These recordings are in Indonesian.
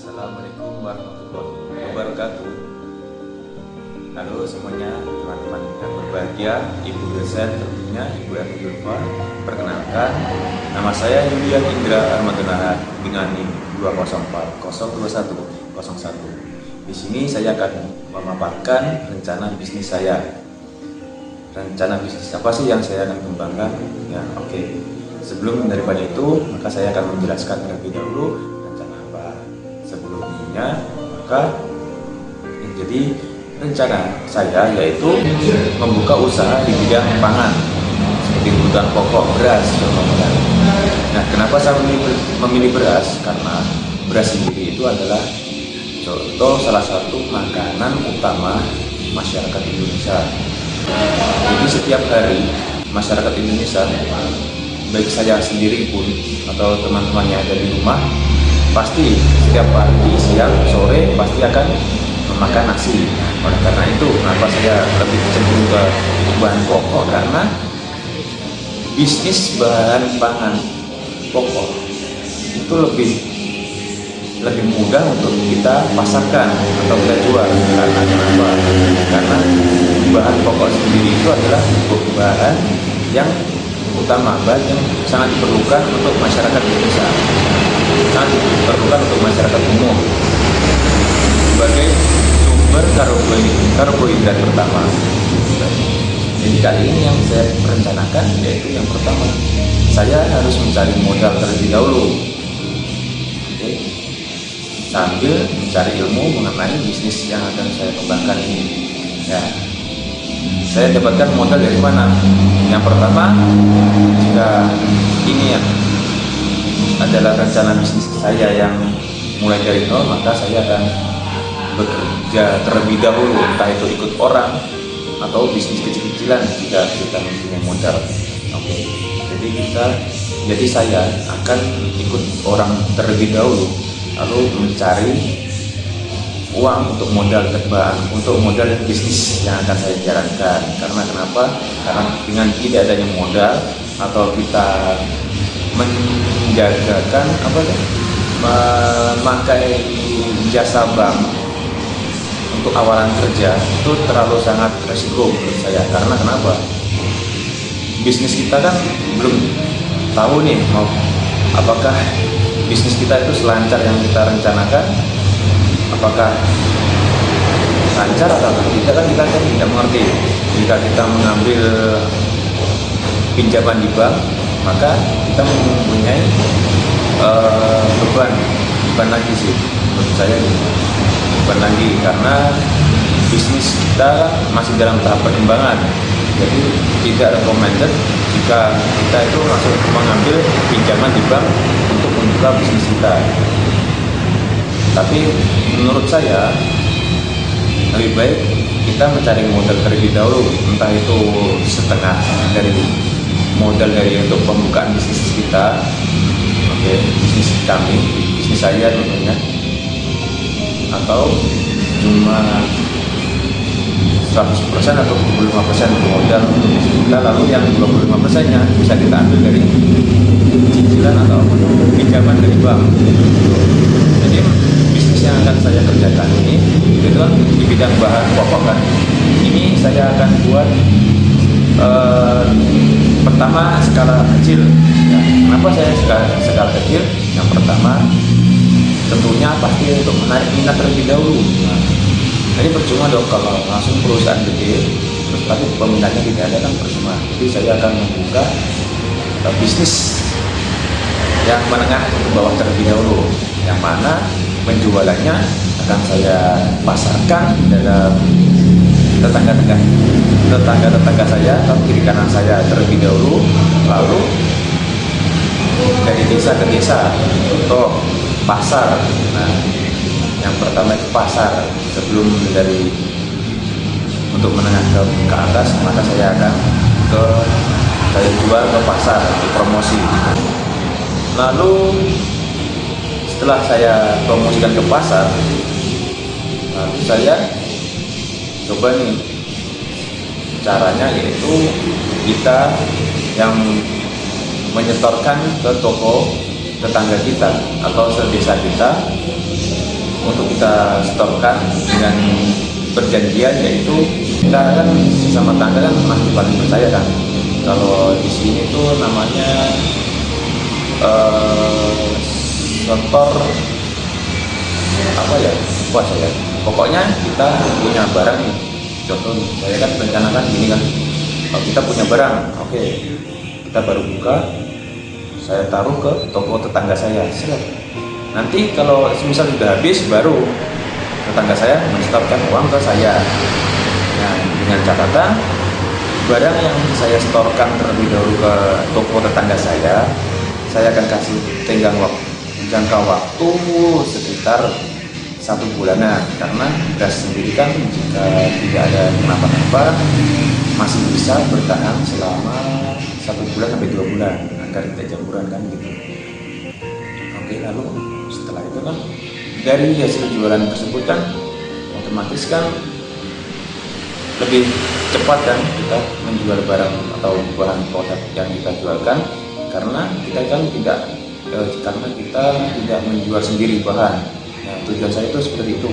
Assalamualaikum warahmatullahi wabarakatuh. Halo semuanya, teman-teman yang berbahagia, Ibu dosen tentunya, Ibu Eni Julfa. Perkenalkan, nama saya Yulian Indra Armadana dengan NIM 204021001. Di sini saya akan memaparkan rencana bisnis saya. Rencana bisnis apa sih yang saya akan kembangkan? Ya, oke. Sebelum daripada itu, maka saya akan menjelaskan terlebih dahulu rencana apa. Sebelumnya, maka jadi rencana saya yaitu membuka usaha di bidang pangan seperti kebutuhan pokok, beras, contohnya. Nah, kenapa saya memilih beras? Karena beras sendiri itu adalah contoh salah satu makanan utama masyarakat Indonesia. Jadi setiap hari masyarakat Indonesia, baik saya sendiri pun atau teman-teman yang ada di rumah, pasti setiap pagi, siang, sore pasti akan memakan nasi. Oleh karena itu, kenapa saya lebih cenderung ke bahan pokok? Karena bisnis bahan pangan pokok itu lebih mudah untuk kita pasarkan atau kita jual. Karena kenapa? Karena bahan pokok sendiri itu adalah bahan yang utama, bahan yang sangat diperlukan untuk masyarakat Indonesia, sangat diperlukan untuk masyarakat umum sebagai sumber karbohidrat pertama. Jadi kali ini yang saya rencanakan yaitu yang pertama, saya harus mencari modal terlebih dahulu. Oke. Sambil mencari ilmu mengenai bisnis yang akan saya kembangkan ini. Ya. Saya dapatkan modal dari mana? Yang pertama, jika ini ya adalah rencana bisnis saya yang mulai dari nol, maka saya akan bekerja terlebih dahulu, entah itu ikut orang atau bisnis kecil-kecilan jika kita mempunyai modal. Oke. Jadi saya akan ikut orang terlebih dahulu, lalu mencari uang untuk modal terbang, untuk modal bisnis yang akan saya jalankan. Karena kenapa? Karena dengan tidak adanya modal atau kita menjagakan memakai jasa bank untuk awalan kerja itu terlalu sangat resiko menurut saya. Karena kenapa? Bisnis kita kan belum tahu nih mau apakah bisnis kita itu selancar yang kita rencanakan, apakah lancar atau tidak, kan kita tidak mengerti. Jika kita mengambil pinjaman di bank, maka kita mempunyai beban lagi sih menurut saya, beban lagi karena bisnis kita masih dalam tahap perkembangan. Jadi tidak recommended jika kita itu langsung mengambil pinjaman di bank untuk membuka bisnis kita. Tapi menurut saya lebih baik kita mencari modal terlebih dahulu, entah itu setengah dari modal dari untuk pembukaan bisnis kita, oke, bisnis kami, bisnis saya tentunya, atau cuma 100% atau 25% modal untuk bisnis kita, lalu yang 25%-nya bisa kita ambil dari cicilan atau pinjaman dari bank. Jadi bisnis yang akan saya kerjakan ini itu di bidang bahan pokok kan. Ini saya akan buat pertama skala kecil. Ya, kenapa saya skala kecil? Yang pertama tentunya pasti untuk menarik minat terlebih dahulu. Nah, jadi percuma dong kalau langsung perusahaan gede terus tapi peminatnya tidak ada, kan percuma. Jadi saya akan membuka bisnis yang menengah ke bawah terlebih dahulu, yang mana penjualannya akan saya pasarkan dalam tetangga saya atau kiri kanan saya terlebih dahulu, lalu dari desa ke desa untuk pasar. Nah, yang pertama itu pasar sebelum dari untuk menengah ke atas, maka saya akan saya jual ke pasar untuk promosi. Lalu setelah saya promosikan ke pasar, lalu saya coba nih caranya, yaitu kita yang menyetorkan ke toko tetangga kita atau sedesa kita untuk kita setorkan dengan perjanjian, yaitu kita kan sama tangga kan masih paling percaya kan. Kalau di sini tuh namanya setor apa ya, lupa saya. Pokoknya kita punya barang nih, contoh saya kan rencanakan gini kan, kita punya barang, oke, kita baru buka, saya taruh ke toko tetangga saya, nanti kalau misal sudah habis baru tetangga saya mensetorkan uang ke saya. Nah, dengan catatan barang yang saya setorkan terlebih dahulu ke toko tetangga saya akan kasih jangka waktu sekitar 1 bulanan, karena beras sendiri kan jika tidak ada kenapa-napa masih bisa bertahan selama 1 bulan sampai 2 bulan agar tidak jamburan kan gitu. Oke, lalu setelah itu kan dari hasil jualan tersebut kan otomatis kan lebih cepat kan kita menjual barang atau bahan produk yang kita jualkan, karena kita kan tidak menjual sendiri bahan. Nah, tujuan saya itu seperti itu.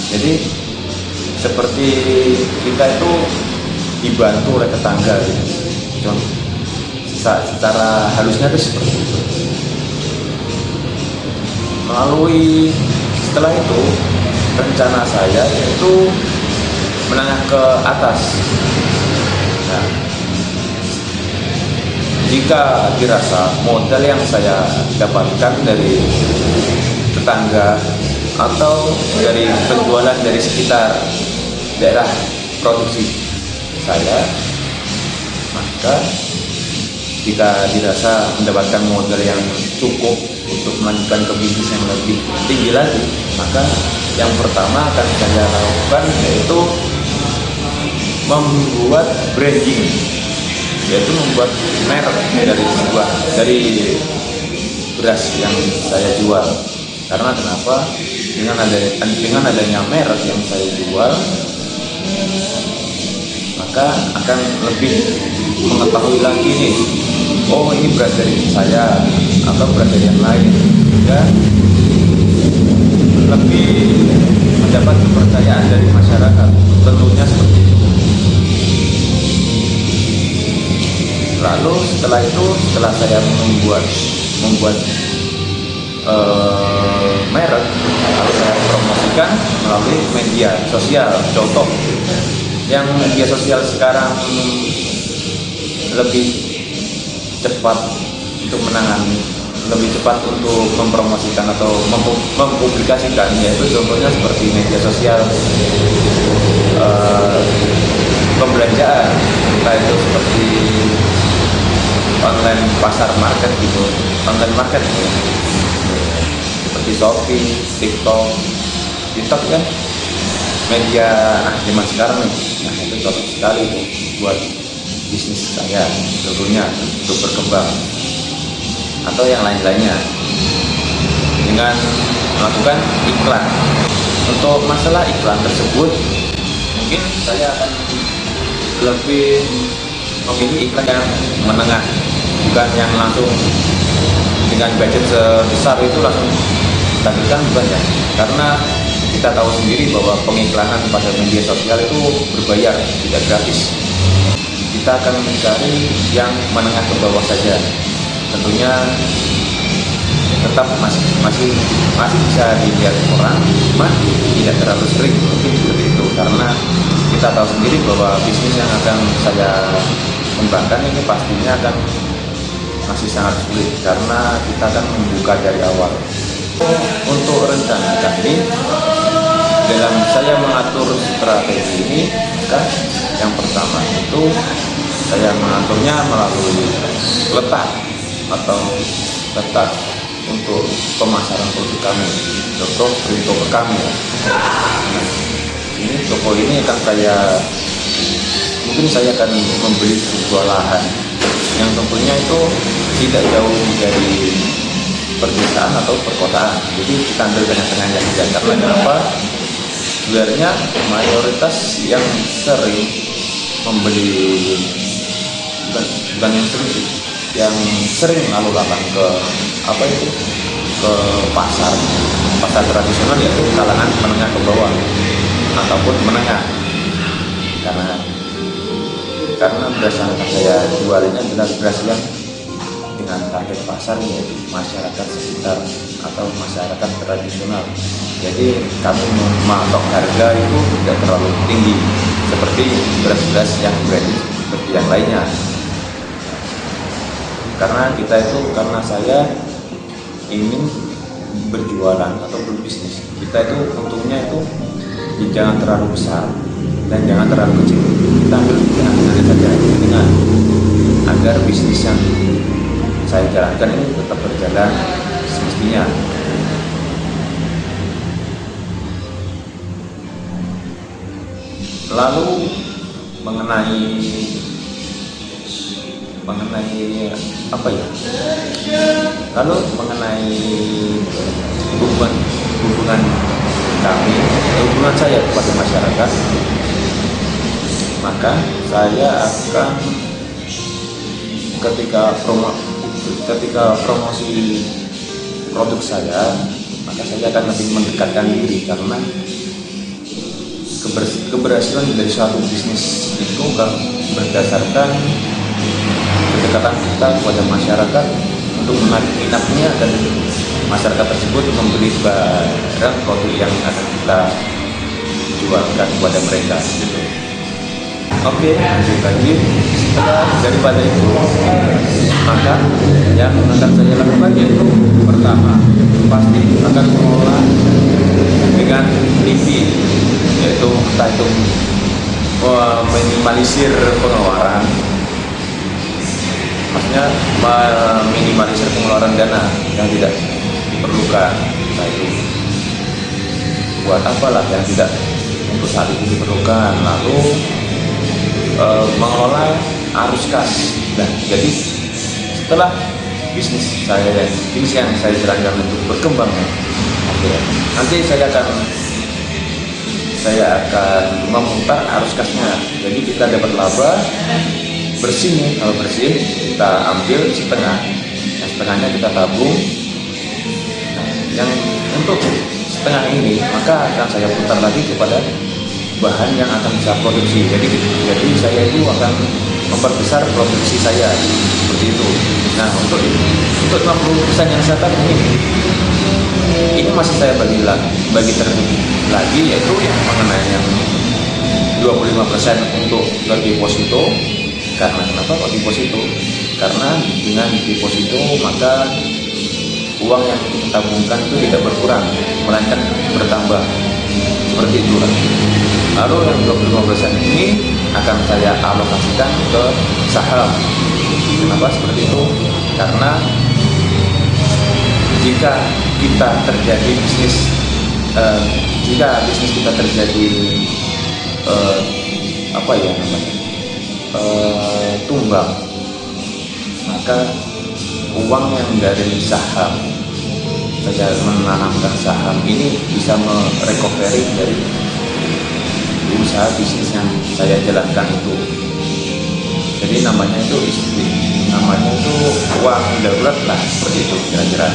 Jadi seperti kita itu dibantu oleh tetangga gitu. Secara halusnya itu seperti itu. Melalui setelah itu rencana saya yaitu menengah ke atas. Nah, jika dirasa modal yang saya dapatkan dari tetangga atau dari penjualan dari sekitar daerah produksi saya, maka jika dirasa mendapatkan modal yang cukup untuk melanjutkan ke bisnis yang lebih tinggi lagi, maka yang pertama akan saya lakukan yaitu membuat branding, yaitu membuat merek dari beras yang saya jual. Karena kenapa? Dengan adanya merek yang saya jual, maka akan lebih mengetahui lagi nih, oh ini beras dari saya atau beras dari yang lain, dan lebih mendapat kepercayaan dari masyarakat. Tentunya seperti itu. Lalu setelah saya membuat merek, lalu saya promosikan melalui media sosial. Contoh yang media sosial sekarang lebih cepat untuk menangani, lebih cepat untuk mempromosikan atau mempublikasikan, yaitu contohnya seperti media sosial pembelanjaan, entah itu seperti online pasar market gitu, online market gitu. Seperti Shopee, TikTok kan media zaman sekarang nih. Nah, itu cocok sekali tuh buat bisnis saya tentunya untuk berkembang, atau yang lain-lainnya dengan melakukan iklan. Untuk masalah iklan tersebut, mungkin saya akan lebih memilih iklan yang menengah, bukan yang langsung dengan budget sebesar itu langsung tampilkan, bukan ya. Karena kita tahu sendiri bahwa pengiklanan pada media sosial itu berbayar, tidak gratis. Kita akan mencari yang menengah ke bawah saja. Tentunya tetap masih bisa dilihat orang, cuma tidak terlalu sering, mungkin seperti itu. Karena kita tahu sendiri bahwa bisnis yang akan saya kembangkan ini pastinya akan masih sangat sulit, karena kita akan membuka dari awal. Untuk rencana kami dalam saya mengatur strategi ini, maka yang pertama itu saya mengaturnya melalui letak untuk pemasaran produk kami. Contoh di toko kami, ini toko ini akan mungkin saya akan membeli sebuah lahan yang tentunya itu tidak jauh dari perdesaan atau perkotaan. Jadi kita ambil tengah-tengahnya saja. Karena kenapa? Sebenarnya mayoritas yang sering membeli, bukan yang sering sih, yang sering lalu lalang ke apa itu, ke pasar tradisional, yaitu kalangan menengah ke bawah ataupun menengah. Karena beras yang akan saya jual ini adalah beras yang dengan target pasar yaitu masyarakat sekitar atau masyarakat tradisional. Jadi kami mematok harga itu tidak terlalu tinggi seperti beras-beras yang branded seperti yang lainnya. Karena saya ingin berjualan atau berbisnis, kita itu untungnya itu jangan terlalu besar dan jangan terlalu kecil. Kita ambil tengah-tengahnya saja dengan agar bisnis yang saya jalankan ini tetap berjalan semestinya. Lalu mengenai apa ya? Lalu mengenai hubungan kami, hubungan saya kepada masyarakat, maka saya akan ketika promosi produk saya, maka saya akan lebih mendekatkan diri, karena keberhasilan dari suatu bisnis itu kan berdasarkan kedekatan kita kepada masyarakat untuk menarik minatnya, dan masyarakat tersebut membeli barang produk yang akan kita jualkan kepada mereka gitu. Oke, lanjut lagi. Setelah daripada itu, maka yang akan saya lakukan yaitu pertama, pasti akan mengelola dengan teliti, yaitu entah itu minimalisir pengeluaran, maksudnya meminimalisir pengeluaran dana yang tidak diperlukan, entah itu buat apalah yang tidak untuk saat itu diperlukan. Lalu mengelola arus kas. Nah, jadi setelah bisnis yang saya jalankan untuk berkembang, nanti saya akan memutar arus kasnya. Jadi kita dapat laba bersih nih. Kalau bersih kita ambil setengah, yang setengahnya kita tabung. Nah, yang untuk setengah ini maka akan saya putar lagi kepada bahan yang akan saya produksi. Jadi saya itu akan memperbesar produksi saya seperti itu. Nah, untuk 50% yang saya taruh ini masih saya bagi terlebih lagi, yaitu yang mengenai yang 25% untuk ke deposito. Karena kenapa kok deposito? Karena dengan deposito maka uang yang kita tabungkan itu tidak berkurang, melainkan bertambah. Seperti itu. Lalu yang 25% ini akan saya alokasikan ke saham. Kenapa seperti itu? Karena jika kita terjadi bisnis kita terjadi tumbang, maka uang yang dari saham, saya menanamkan saham ini bisa merecovery dari usaha bisnis yang saya jalankan itu. Jadi namanya itu uang darurat lah, seperti itu kira-kira.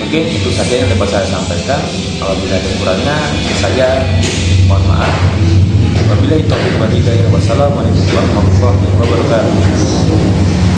Oke, itu saja yang dapat saya sampaikan. Apabila ada kurangnya, saya mohon maaf. Wabillahi taufiq wal hidayah. Wassalamualaikum warahmatullahi wabarakatuh.